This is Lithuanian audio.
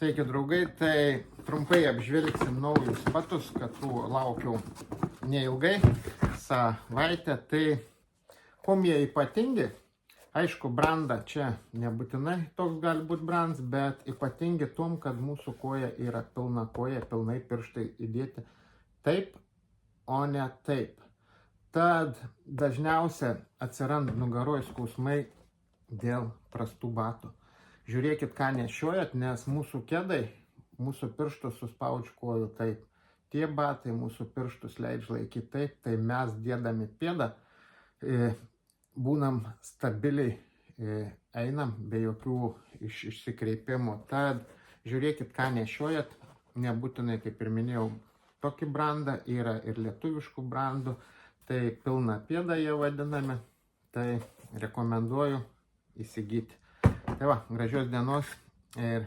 Sveiki draugai, tai trumpai apžvelgsim naujus batus, kad laukiau neilgai, savaitę. Tai kuom jie ypatingi? Aišku, brandą čia nebūtinai toks gali būti brands, bet ypatingi tom, kad mūsų koja yra pilna koja, pilnai pirštai įdėti taip, o ne taip. Tad dažniausia atsiranda nugaroj skausmai dėl prastų batų. Žiūrėkit, ką nešiojat, nes mūsų kedai, mūsų pirštus suspaudžia kojų taip. Tie batai mūsų pirštus leidžia laikyti taip, tai mes dėdami pėdą būnam stabiliai, einam be jokių išsikreipimų. Tad žiūrėkit, ką nešiojat, nebūtinai, kaip ir minėjau, tokį brandą, yra ir lietuviškų brandų, tai pilna pėda jie vadinami, tai rekomenduoju įsigyti. Tai va, gražios dienos ir